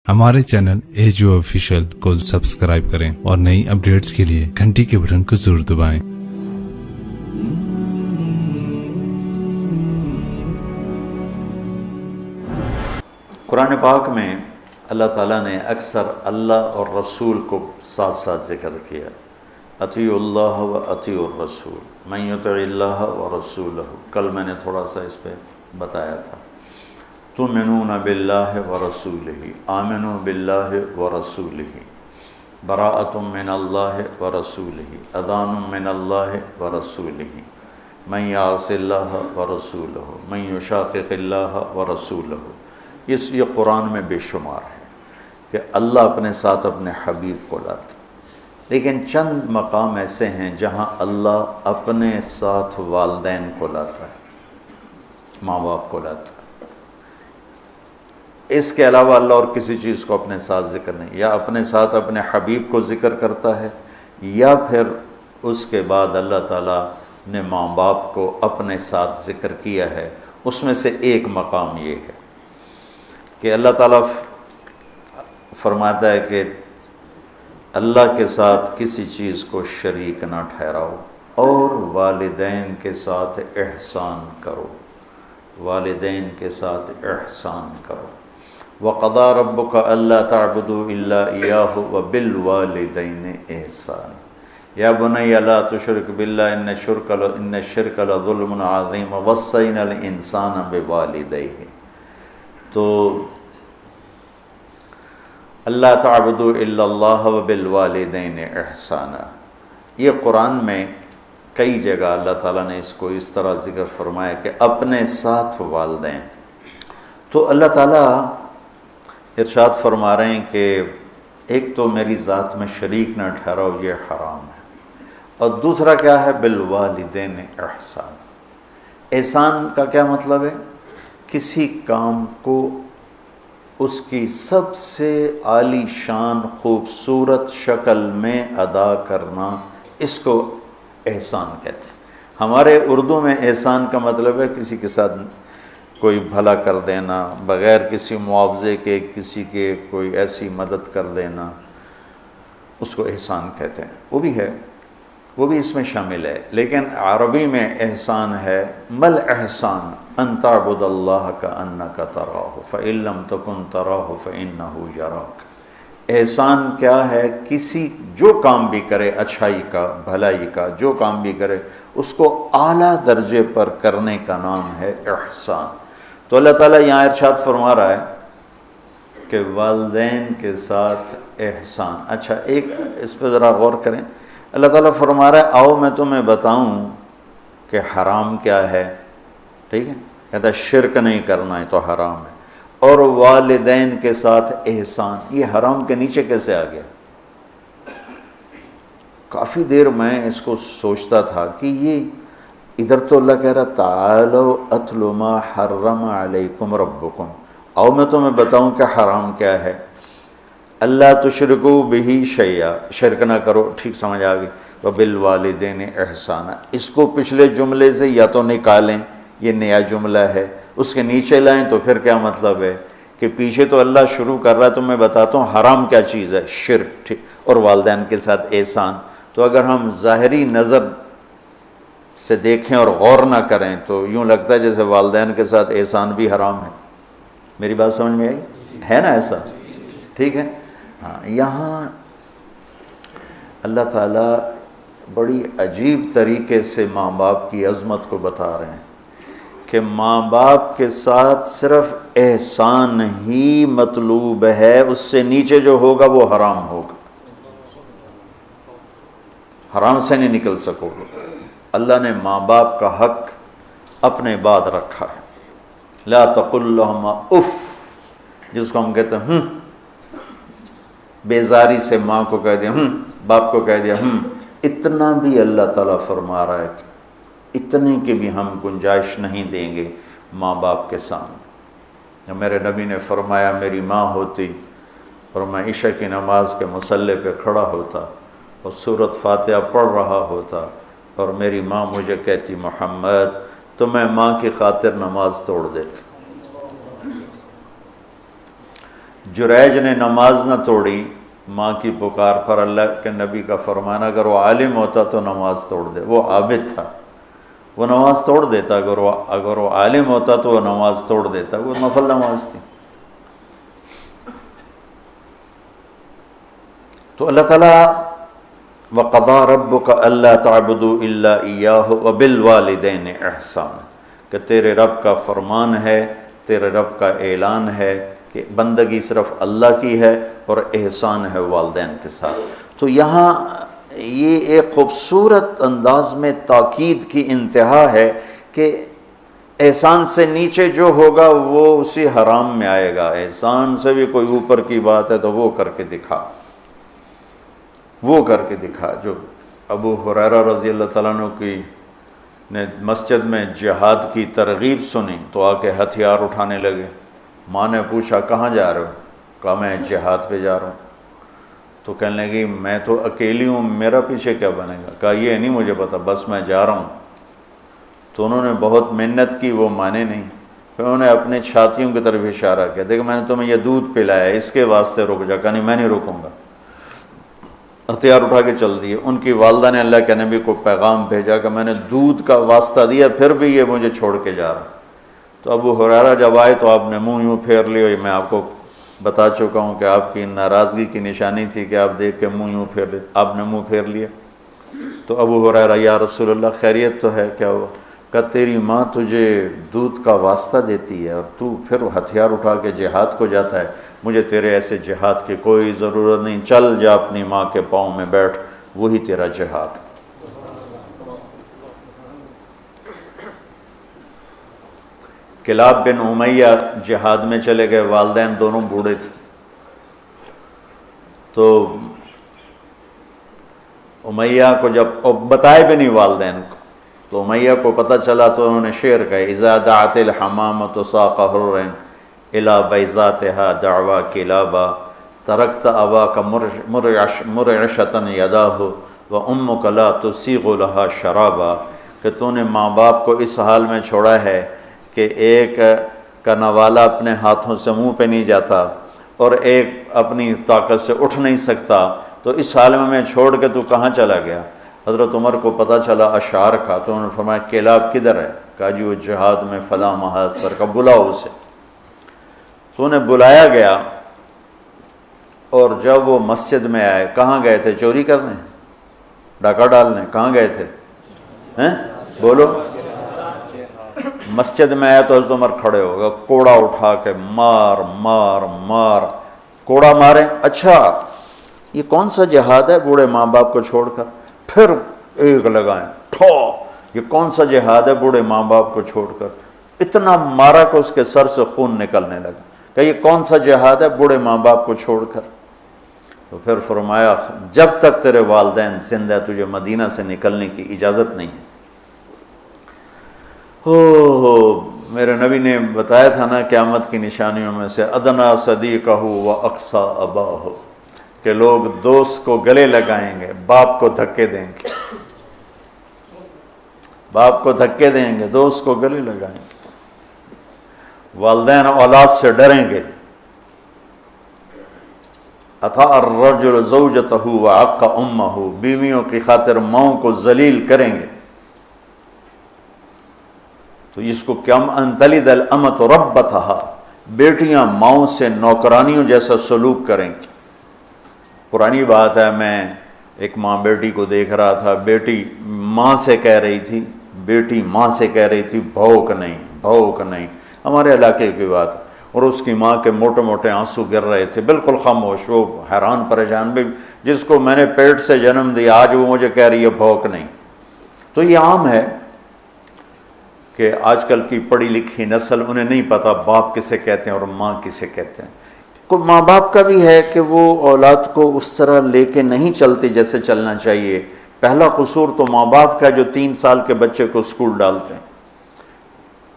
ہمارے channel ایجو official کو subscribe کریں اور نئی اپڈیٹس کے لیے گھنٹی کے بٹن کو ضرور دبائیں۔ قرآن پاک میں اللہ تعالیٰ نے اکثر اللہ اور رسول کو ساتھ ساتھ ذکر کیا۔ اطیعوا اللہ و اطیعوا الرسول من یطع اللہ و رسولہ۔ کل میں نے تھوڑا سا اس پہ بتایا تھا۔ تؤمنون باللہ و رسولہ، آمنوا باللہ و رسولہ، براءۃ من اللہ و رسولہ، اذان من اللہ و رسولہ، من یعص اللہ و رسولہ، من یشاقق اللہ و رسولہ۔ یہ قرآن میں بے شمار ہے کہ اللہ اپنے ساتھ اپنے حبیب کو لاتا، لیکن چند مقام ایسے ہیں جہاں اللہ اپنے ساتھ والدین کو لاتا ہے، ماں باپ کو لاتا ہے۔ اس کے علاوہ اللہ اور کسی چیز کو اپنے ساتھ ذکر نہیں، یا اپنے ساتھ اپنے حبیب کو ذکر کرتا ہے، یا پھر اس کے بعد اللہ تعالیٰ نے ماں باپ کو اپنے ساتھ ذکر کیا ہے۔ اس میں سے ایک مقام یہ ہے کہ اللہ تعالیٰ فرماتا ہے کہ اللہ کے ساتھ کسی چیز کو شریک نہ ٹھہراؤ اور والدین کے ساتھ احسان کرو، والدین کے ساتھ احسان کرو۔ وَقَضَىٰ رَبُّكَ أَلَّا تَعْبُدُوا إِلَّا إِيَّاهُ وَبِالْوَالِدَيْنِ إِحْسَانًا يَا بُنَيَّ لَا تُشْرِكْ بِاللَّهِ إِنَّ الشِّرْكَ لَظُلْمٌ عَظِيمٌ وَوَصَّيْنَا الْإِنسَانَ بِوَالِدَيْهِ۔ تو اللہ تعبدوا الا اللہ وبالوالدین احسانا، یہ قرآن میں کئی جگہ اللہ تعالیٰ نے اس کو اس طرح ذکر فرمایا کہ اپنے ساتھ والدین۔ تو اللہ تعالیٰ ارشاد فرما رہے ہیں کہ ایک تو میری ذات میں شریک نہ ٹھہراؤ، یہ حرام ہے، اور دوسرا کیا ہے؟ بالوالدین احسان۔ احسان کا کیا مطلب ہے؟ کسی کام کو اس کی سب سے عالی شان خوبصورت شکل میں ادا کرنا، اس کو احسان کہتے ہیں۔ ہمارے اردو میں احسان کا مطلب ہے کسی کے ساتھ کوئی بھلا کر دینا، بغیر کسی معاوضے کے کسی کے کوئی ایسی مدد کر دینا، اس کو احسان کہتے ہیں۔ وہ بھی ہے، وہ بھی اس میں شامل ہے، لیکن عربی میں احسان ہے مل احسان ان تعبد اللہ کأنک تراہ فإن لم تکن تراہ فإنہ یراک۔ احسان کیا ہے؟ کسی جو کام بھی کرے، اچھائی کا، بھلائی کا جو کام بھی کرے، اس کو اعلیٰ درجے پر کرنے کا نام ہے احسان۔ تو اللہ تعالیٰ یہاں ارشاد فرما رہا ہے کہ والدین کے ساتھ احسان۔ اچھا، ایک اس پہ ذرا غور کریں۔ اللہ تعالیٰ فرما رہا ہے آؤ میں تمہیں بتاؤں کہ حرام کیا ہے، ٹھیک ہے؟ کہتا ہے شرک نہیں کرنا ہے تو حرام ہے، اور والدین کے ساتھ احسان، یہ حرام کے نیچے کیسے آ گیا؟ کافی دیر میں اس کو سوچتا تھا کہ یہ ادھر تو اللہ کہہ رہا تعالوا اتل ما حرم علیکم ربکم، آؤ میں تمہیں بتاؤں کہ حرام کیا ہے۔ اللہ تشرکوا بہ شیئا، شرک نہ کرو، ٹھیک سمجھ آ گئی۔ وبالوالدین احسانا، اس کو پچھلے جملے سے یا تو نکالیں، یہ نیا جملہ ہے، اس کے نیچے لائیں تو پھر کیا مطلب ہے کہ پیچھے تو اللہ شروع کر رہا ہے، تو میں بتاتا ہوں حرام کیا چیز ہے، شرک، ٹھیک، اور والدین کے ساتھ احسان۔ تو اگر ہم ظاہری نظر سے دیکھیں اور غور نہ کریں تو یوں لگتا ہے جیسے والدین کے ساتھ احسان بھی حرام ہے۔ میری بات سمجھ میں آئی؟ ہے نا ایسا؟ ٹھیک ہے، ہاں۔ یہاں اللہ تعالیٰ بڑی عجیب طریقے سے ماں باپ کی عظمت کو بتا رہے ہیں کہ ماں باپ کے ساتھ صرف احسان ہی مطلوب ہے، اس سے نیچے جو ہوگا وہ حرام ہوگا، حرام سے نہیں نکل سکو گے۔ اللہ نے ماں باپ کا حق اپنے بعد رکھا ہے۔ لا تقل لہما اف، جس کو ہم کہتے ہیں بیزاری سے ماں کو کہہ دیا باپ کو کہہ دیا اتنا بھی اللہ تعالیٰ فرما رہا ہے کہ اتنے کی بھی ہم گنجائش نہیں دیں گے ماں باپ کے سامنے۔ میرے نبی نے فرمایا میری ماں ہوتی اور میں عشاء کی نماز کے مصلی پہ کھڑا ہوتا اور سورۃ فاتحہ پڑھ رہا ہوتا اور میری ماں مجھے کہتی محمد، تو میں ماں کی خاطر نماز توڑ دیتا۔ جریج نے نماز نہ توڑی ماں کی پکار پر، اللہ کے نبی کا فرمانا اگر وہ عالم ہوتا تو نماز توڑ دے، وہ عابد تھا وہ نماز توڑ دیتا، اگر وہ عالم ہوتا تو وہ نماز توڑ دیتا، وہ نفل نماز تھی۔ تو اللہ تعالیٰ وَقَضَىٰ رَبُّكَ أَلَّا تَعْبُدُوا إِلَّا إِيَّاهُ وَبِالْوَالِدَيْنِ إِحْسَانًا، کہ تیرے رب کا فرمان ہے، تیرے رب کا اعلان ہے کہ بندگی صرف اللہ کی ہے اور احسان ہے والدین کے ساتھ۔ تو یہاں یہ ایک خوبصورت انداز میں تاکید کی انتہا ہے کہ احسان سے نیچے جو ہوگا وہ اسی حرام میں آئے گا، احسان سے بھی کوئی اوپر کی بات ہے تو وہ کر کے دکھا، وہ کر کے دکھا۔ جو ابو ہریرہ رضی اللہ تعالیٰ عنہ کی نے مسجد میں جہاد کی ترغیب سنی تو آ کے ہتھیار اٹھانے لگے۔ ماں نے پوچھا کہاں جا رہے ہو؟ کہا میں جہاد پہ جا رہا ہوں۔ تو کہنے لگی میں تو اکیلی ہوں، میرا پیچھے کیا بنے گا؟ کہا یہ نہیں مجھے پتا، بس میں جا رہا ہوں۔ تو انہوں نے بہت محنت کی، وہ مانے نہیں۔ پھر انہوں نے اپنے چھاتیوں کی طرف اشارہ کیا، دیکھ میں نے تمہیں یہ دودھ پلایا ہے، اس کے واسطے رک جا۔ کہا نہیں میں نہیں رکوں گا، ہتھیار اٹھا کے چل دیے۔ ان کی والدہ نے اللہ کے نبی کو پیغام بھیجا کہ میں نے دودھ کا واسطہ دیا پھر بھی یہ مجھے چھوڑ کے جا رہا۔ تو ابو ہریرہ جب آئے تو آپ نے منہ یوں پھیر لیا، میں آپ کو بتا چکا ہوں کہ آپ کی ناراضگی کی نشانی تھی کہ آپ دیکھ کے منہ یوں پھیر لیتے، آپ نے منہ پھیر لیا۔ تو ابو ہریرہ یا رسول اللہ خیریت تو ہے؟ کیا ہوا؟ کہ تیری ماں تجھے دودھ کا واسطہ دیتی ہے اور تو پھر ہتھیار اٹھا کے جہاد کو جاتا ہے، مجھے تیرے ایسے جہاد کی کوئی ضرورت نہیں، چل جا اپنی ماں کے پاؤں میں بیٹھ، وہی تیرا جہاد۔ کلاب بن امیہ جہاد میں چلے گئے، والدین دونوں بوڑھے تھے۔ تو امیہ کو جب بتائے بھی نہیں والدین کو، تو امیہ کو پتہ چلا تو انہوں نے شعر کہا اذا دعت الحمامۃ ساق حر الی بیضاتها دعوی کلابا ترکت اباک مرعشۃ یداہ وامک لا تسیغ لها شرابا، کہ تو نے ماں باپ کو اس حال میں چھوڑا ہے کہ ایک کا نوالا اپنے ہاتھوں سے منہ پہ نہیں جاتا اور ایک اپنی طاقت سے اٹھ نہیں سکتا، تو اس حال میں چھوڑ کے تو کہاں چلا گیا؟ حضرت عمر کو پتہ چلا اشعار کا، تو انہوں نے فرمایا کلاب کدھر ہے؟ کہا جی وہ جہاد میں فلاں محاذ پر، کا بلاؤ اسے۔ تو انہیں بلایا گیا، اور جب وہ مسجد میں آئے، کہاں گئے تھے؟ چوری کرنے، ڈاکہ ڈالنے؟ کہاں گئے تھے؟ بولو۔ مسجد میں آئے تو حضرت عمر کھڑے ہو گئے، کوڑا اٹھا کے مار مار مار، کوڑا مارے، اچھا یہ کون سا جہاد ہے بوڑھے ماں باپ کو چھوڑ کر؟ پھر ایک لگائیں، ٹھو، یہ کون سا جہاد ہے بوڑھے ماں باپ کو چھوڑ کر؟ اتنا مارا کہ اس کے سر سے خون نکلنے لگا کہ یہ کون سا جہاد ہے بوڑھے ماں باپ کو چھوڑ کر؟ تو پھر فرمایا جب تک تیرے والدین زندہ تجھے مدینہ سے نکلنے کی اجازت نہیں ہے۔ میرے نبی نے بتایا تھا نا قیامت کی نشانیوں میں سے ادنا صدیقہ و اقصا اباہ، کہ لوگ دوست کو گلے لگائیں گے، باپ کو دھکے دیں گے، باپ کو دھکے دیں گے، دوست کو گلے لگائیں گے، والدین اولاد سے ڈریں گے۔ اطاع الرجل زوجتہ وعق امہ، بیویوں کی خاطر ماؤں کو ذلیل کریں گے۔ تو اس کو کیا ان تلد الامۃ ربتھا، بیٹیاں ماؤں سے نوکرانیوں جیسا سلوک کریں گی۔ پرانی بات ہے، میں ایک ماں بیٹی کو دیکھ رہا تھا، بیٹی ماں سے کہہ رہی تھی، بیٹی ماں سے کہہ رہی تھی بھوک نہیں بھوک نہیں، ہمارے علاقے کی بات، اور اس کی ماں کے موٹے موٹے آنسو گر رہے تھے، بالکل خاموش، وہ حیران پریشان، بھی جس کو میں نے پیٹ سے جنم دیا آج وہ مجھے کہہ رہی ہے بھوک نہیں۔ تو یہ عام ہے کہ آج کل کی پڑھی لکھی نسل، انہیں نہیں پتہ باپ کسے کہتے ہیں اور ماں کسے کہتے ہیں۔ کوئی ماں باپ کا بھی ہے کہ وہ اولاد کو اس طرح لے کے نہیں چلتے جیسے چلنا چاہیے۔ پہلا قصور تو ماں باپ کا جو 3 سال کے بچے کو اسکول ڈالتے ہیں۔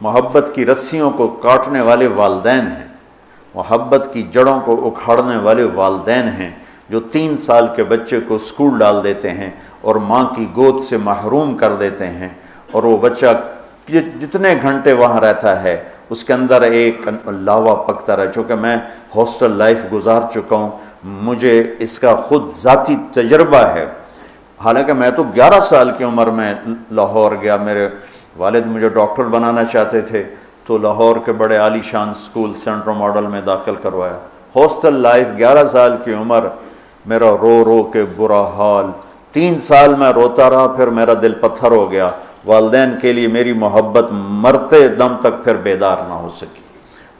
محبت کی رسیوں کو کاٹنے والے والدین ہیں، محبت کی جڑوں کو اکھاڑنے والے والدین ہیں جو 3 سال کے بچے کو اسکول ڈال دیتے ہیں اور ماں کی گود سے محروم کر دیتے ہیں، اور وہ بچہ جتنے گھنٹے وہاں رہتا ہے اس کے اندر ایک لاوا پکتا رہا. چونکہ میں ہاسٹل لائف گزار چکا ہوں, مجھے اس کا خود ذاتی تجربہ ہے. حالانکہ میں تو 11 سال کی عمر میں لاہور گیا. میرے والد مجھے ڈاکٹر بنانا چاہتے تھے, تو لاہور کے بڑے عالی شان اسکول سینٹرل ماڈل میں داخل کروایا. ہاسٹل لائف 11 سال کی عمر, میرا رو رو کے برا حال. 3 سال میں روتا رہا, پھر میرا دل پتھر ہو گیا. والدین کے لیے میری محبت مرتے دم تک پھر بیدار نہ ہو سکی.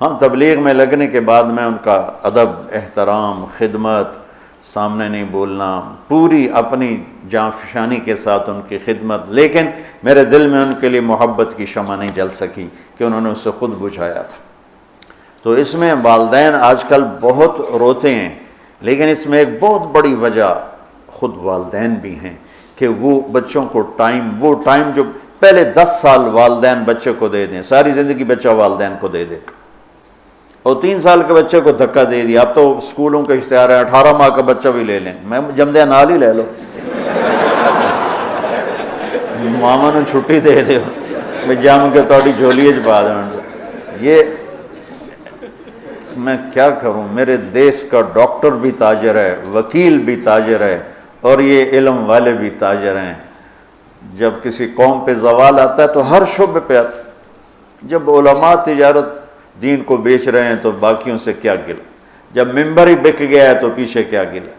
ہاں, تبلیغ میں لگنے کے بعد میں ان کا ادب, احترام, خدمت, سامنے نہیں بولنا, پوری اپنی جاں فشانی کے ساتھ ان کی خدمت, لیکن میرے دل میں ان کے لیے محبت کی شمع نہیں جل سکی کہ انہوں نے اسے خود بجھایا تھا. تو اس میں والدین آج کل بہت روتے ہیں, لیکن اس میں ایک بہت بڑی وجہ خود والدین بھی ہیں کہ وہ بچوں کو وہ ٹائم جو پہلے 10 سال والدین بچے کو دے دیں, ساری زندگی بچہ والدین کو دے دے, اور 3 سال کے بچے کو دھکا دے دیا. اب تو اسکولوں کا اشتہار ہے 18 ماہ کا بچہ بھی لے لیں, میں جمدے نال ہی لے لو, ماما نے چھٹی دے دے, میں جم کے تھوڑی جھولی چ پا دوں. یہ میں کیا کروں, میرے دیس کا ڈاکٹر بھی تاجر ہے, وکیل بھی تاجر ہے, اور یہ علم والے بھی تاجر ہیں. جب کسی قوم پہ زوال آتا ہے تو ہر شعبے پہ آتا ہے. جب علماء تجارت دین کو بیچ رہے ہیں تو باقیوں سے کیا گلا, جب ممبر ہی بک گیا ہے تو پیچھے کیا گلا.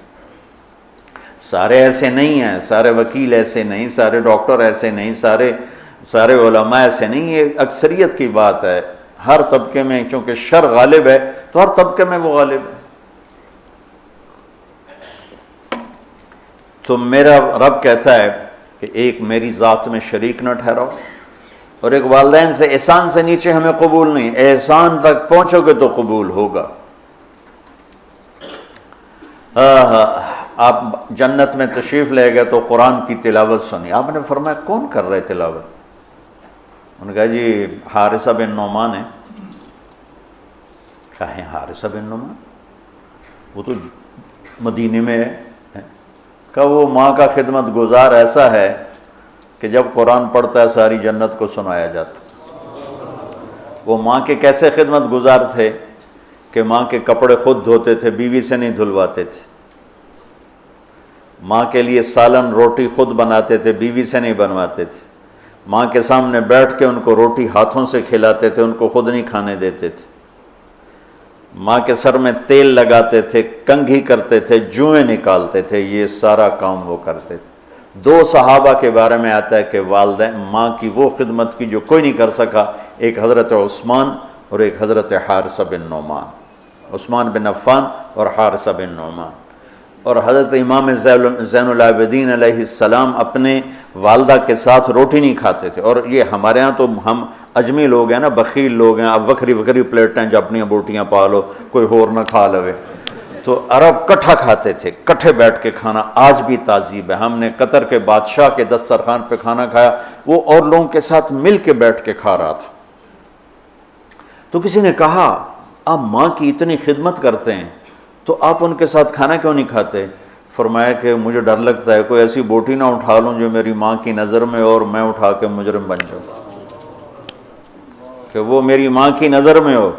سارے ایسے نہیں ہیں, سارے وکیل ایسے نہیں, سارے ڈاکٹر ایسے نہیں, سارے علماء ایسے نہیں. یہ اکثریت کی بات ہے. ہر طبقے میں چونکہ شر غالب ہے تو ہر طبقے میں وہ غالب ہے. تو میرا رب کہتا ہے کہ ایک میری ذات میں شریک نہ ٹھہراؤ, اور ایک والدین سے احسان سے نیچے ہمیں قبول نہیں. احسان تک پہنچو گے تو قبول ہوگا. آپ جنت میں تشریف لے گئے تو قرآن کی تلاوت سنی. آپ نے فرمایا کون کر رہے تلاوت؟ انہوں نے کہا جی حارثہ بن نعمان ہے. کہا ہے حارثہ بن نعمان؟ وہ تو مدینے میں ہے. کہ وہ ماں کا خدمت گزار ایسا ہے کہ جب قرآن پڑھتا ہے ساری جنت کو سنایا جاتا. وہ ماں کے کیسے خدمت گزار تھے کہ ماں کے کپڑے خود دھوتے تھے, بیوی سے نہیں دھلواتے تھے. ماں کے لیے سالن روٹی خود بناتے تھے, بیوی سے نہیں بنواتے تھے. ماں کے سامنے بیٹھ کے ان کو روٹی ہاتھوں سے کھلاتے تھے, ان کو خود نہیں کھانے دیتے تھے. ماں کے سر میں تیل لگاتے تھے, کنگھی کرتے تھے, جوئیں نکالتے تھے. یہ سارا کام وہ کرتے تھے. 2 صحابہ کے بارے میں آتا ہے کہ والدین ماں کی وہ خدمت کی جو کوئی نہیں کر سکا. ایک حضرت عثمان اور ایک حضرت حارثہ بن نعمان. عثمان بن عفان اور حارثہ بن نعمان. اور حضرت امام زین العابدین علیہ السلام اپنے والدہ کے ساتھ روٹی نہیں کھاتے تھے. اور یہ ہمارے ہاں تو ہم اجمی لوگ ہیں نا, بخیل لوگ ہیں. اب وکری پلیٹیں جو اپنی بوٹیاں پا لو, کوئی اور نہ کھا لوے. تو عرب کٹھا کھاتے تھے, کٹھے بیٹھ کے کھانا آج بھی تہذیب ہے. ہم نے قطر کے بادشاہ کے دسترخوان پہ کھانا کھایا, وہ اور لوگوں کے ساتھ مل کے بیٹھ کے کھا رہا تھا. تو کسی نے کہا آپ ماں کی اتنی خدمت کرتے ہیں تو آپ ان کے ساتھ کھانا کیوں نہیں کھاتے؟ فرمایا کہ مجھے ڈر لگتا ہے کوئی ایسی بوٹی نہ اٹھا لوں جو میری ماں کی نظر میں اور میں اٹھا کے مجرم بن جاؤں, کہ وہ میری ماں کی نظر میں ہو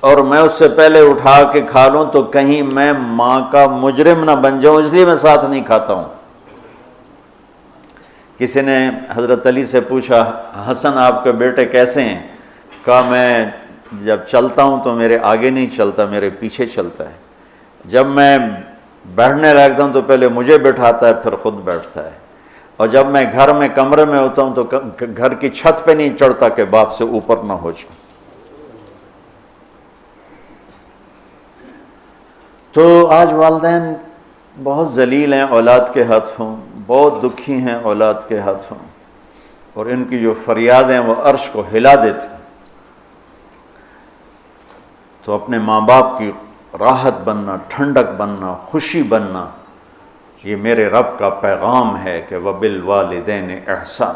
اور میں اس سے پہلے اٹھا کے کھا لوں تو کہیں میں ماں کا مجرم نہ بن جاؤں, اس لیے میں ساتھ نہیں کھاتا ہوں. کسی نے حضرت علی سے پوچھا حسن آپ کے بیٹے کیسے ہیں؟ کہا میں جب چلتا ہوں تو میرے آگے نہیں چلتا, میرے پیچھے چلتا ہے. جب میں بیٹھنے لگتا ہوں تو پہلے مجھے بٹھاتا ہے پھر خود بیٹھتا ہے. اور جب میں گھر میں کمرے میں ہوتا ہوں تو گھر کی چھت پہ نہیں چڑھتا کہ باپ سے اوپر نہ ہو جاؤں. تو آج والدین بہت ذلیل ہیں اولاد کے ہاتھوں, بہت دکھی ہیں اولاد کے ہاتھوں, اور ان کی جو فریادیں وہ عرش کو ہلا دیتی. تو اپنے ماں باپ کی راحت بننا, ٹھنڈک بننا, خوشی بننا, یہ میرے رب کا پیغام ہے کہ وَبِالْوَالِدَيْنِ احسان.